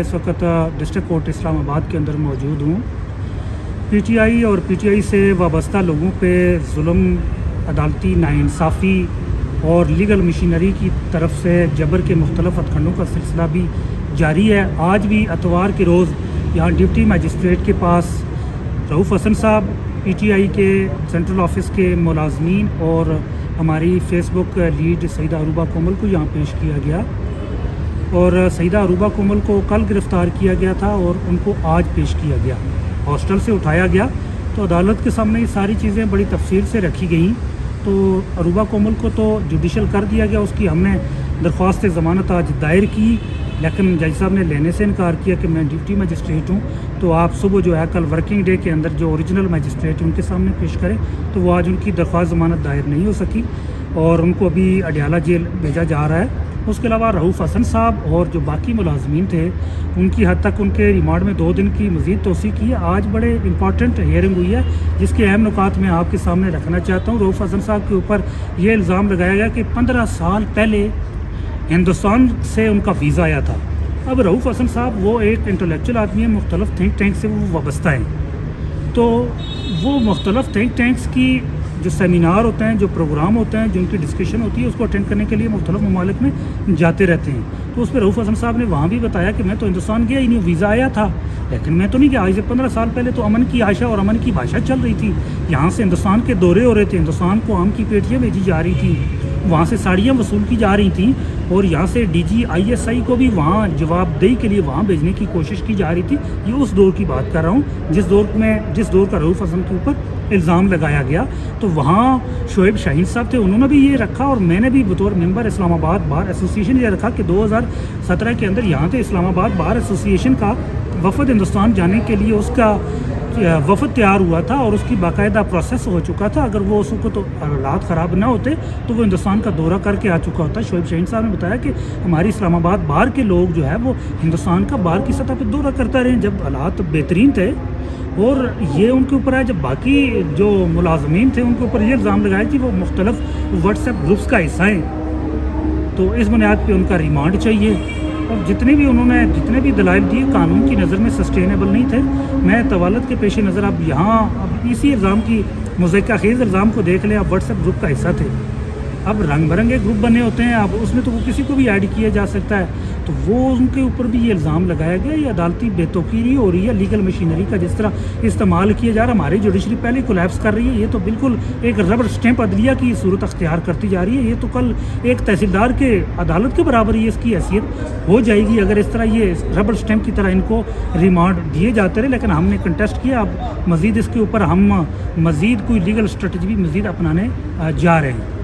इस वक्त district court इस्लाम आबाद के अंदर मौजूद हूँ। पीटीआई और पीटीआई से वाबस्ता लोगों पे जुल्म, अदालती नाइंसाफ़ी और लीगल मशीनरी की तरफ से जबर के मुख्तलिफ हथकंडों का सिलसिला भी जारी है। आज भी इतवार के रोज़ यहाँ डिप्टी मजिस्ट्रेट के पास रऊफ़ हसन साहब, पीटीआई के सेंट्रल ऑफिस के मुलाजमीन और हमारी फेसबुक लीड सईदा अरूबा कोमल को यहाँ पेश किया गया और सईदा अरूबा कोमल को कल गिरफ़्तार किया गया था और उनको आज पेश किया गया, हॉस्टल से उठाया गया। तो अदालत के सामने ये सारी चीज़ें बड़ी तफसील से रखी गई। तो अरूबा कोमल को तो जुडिशल कर दिया गया, उसकी हमने दरख्वास्त ज़मानत आज दायर की, लेकिन जज साहब ने लेने से इनकार किया कि मैं ड्यूटी मजिस्ट्रेट हूँ, तो आप सुबह जो है कल वर्किंग डे के अंदर जो ओरिजिनल मजिस्ट्रेट हैं उनके सामने पेश करें। तो वो आज उनकी दरख्वास्त ज़मानत दायर नहीं हो सकी और उनको अभी अडियाला जेल भेजा जा रहा है। उसके अलावा रऊफ़ हसन साहब और जो बाकी मुलाजमीन थे उनकी हद तक उनके रिमांड में 2 दिन की मज़ीद तोसी की है। आज बड़े इंपॉर्टेंट हियरिंग हुई है जिसके अहम नुकात मैं आपके सामने रखना चाहता हूँ। रऊफ़ हसन साहब के ऊपर ये इल्ज़ाम लगाया गया कि 15 साल पहले हिंदुस्तान से उनका वीज़ा आया था। अब रऊफ़ हसन साहब वो एक इंटेलेक्चुअल आदमी है, मुख्तलिफ थिंक टैंक से वो वाबस्ता हैं। तो वो मुख्तलिफ थिंक टैंक्स की जो सेमिनार होते हैं, जो प्रोग्राम होते हैं, जो उनकी डिस्कशन होती है, उसको अटेंड करने के लिए मुख्तलिफ ममालिक में जाते रहते हैं। तो उस पर रऊफ़ हसन साहब ने वहाँ भी बताया कि मैं तो हिंदुस्तान गया ही नहीं, वीज़ा आया था लेकिन मैं तो नहीं गया। आज से 15 साल पहले तो अमन की आशा और अमन की भाषा चल रही थी। यहाँ से हिंदुस्तान के दौरे हो रहे थे, हिंदुस्तान को आम की पेटियाँ भेजी जा रही थी, वहाँ से साड़ियाँ वसूल की जा रही थी और यहाँ से DG ISI को भी वहाँ जवाबदेही के लिए वहाँ भेजने की कोशिश की जा रही थी। ये उस दौर की बात कर रहा हूँ जिस दौर का रऊफ़ हसन के ऊपर इल्ज़ाम लगाया गया। तो वहाँ शोएब शाहीन साहब थे, उन्होंने भी ये रखा और मैंने भी बतौर मेंबर इस्लामाबाद बार एसोसिएशन ये रखा कि 2017 के अंदर यहाँ से इस्लामाबाद बार एसोसिएशन का वफ़द हिंदुस्तान जाने के लिए उसका वफ़द तैयार हुआ था और उसकी बाकायदा प्रोसेस हो चुका था। अगर वो उसको तो हालात ख़राब ना होते तो वो हिंदुस्तान का दौरा करके आ चुका होता। शोएब शाहीन साहब ने बताया कि हमारी इस्लामाबाद बार के लोग जो है वो हिंदुस्तान का बार की सतह पर दौरा करता रहे जब हालात बेहतरीन थे। और ये उनके ऊपर है, जब बाकी जो मुलाजमीन थे उनके ऊपर ये इल्ज़ाम लगाया कि वो मुख्तलिफ व्हाट्सएप ग्रुप्स का हिस्सा हैं। तो इस बुनियाद पर उनका रिमांड चाहिए और जितने भी दलाइल दिए कानून की नज़र में सस्टेनेबल नहीं थे। मैं तवालत के पेश नज़र अब इसी इल्ज़ाम की मुज़क्का खेज़ इल्ज़ाम को देख लें, आप व्हाट्सएप ग्रुप का हिस्सा थे। अब रंग बिरंगे ग्रुप बने होते हैं, अब उसमें तो वो किसी को भी ऐड किया जा सकता है। तो वो उनके ऊपर भी ये इल्ज़ाम लगाया गया। ये अदालती बेतौकीरी हो रही है, लीगल मशीनरी का जिस तरह इस्तेमाल किया जा रहा है, हमारी जुडिशरी पहले कोलैप्स कर रही है। ये तो बिल्कुल एक रबर स्टैंप अदलिया की सूरत अख्तियार करती जा रही है। ये तो कल एक तहसीलदार के अदालत के बराबर ही इसकी हैसियत हो जाएगी अगर इस तरह ये रबर स्टैंप की तरह इनको रिमांड दिए जाते रहे। लेकिन हमने कंटेस्ट किया, अब मज़ीद इसके ऊपर हम मज़ीद कोई लीगल स्ट्रेटजी भी मज़ीद अपनाने जा रहे हैं।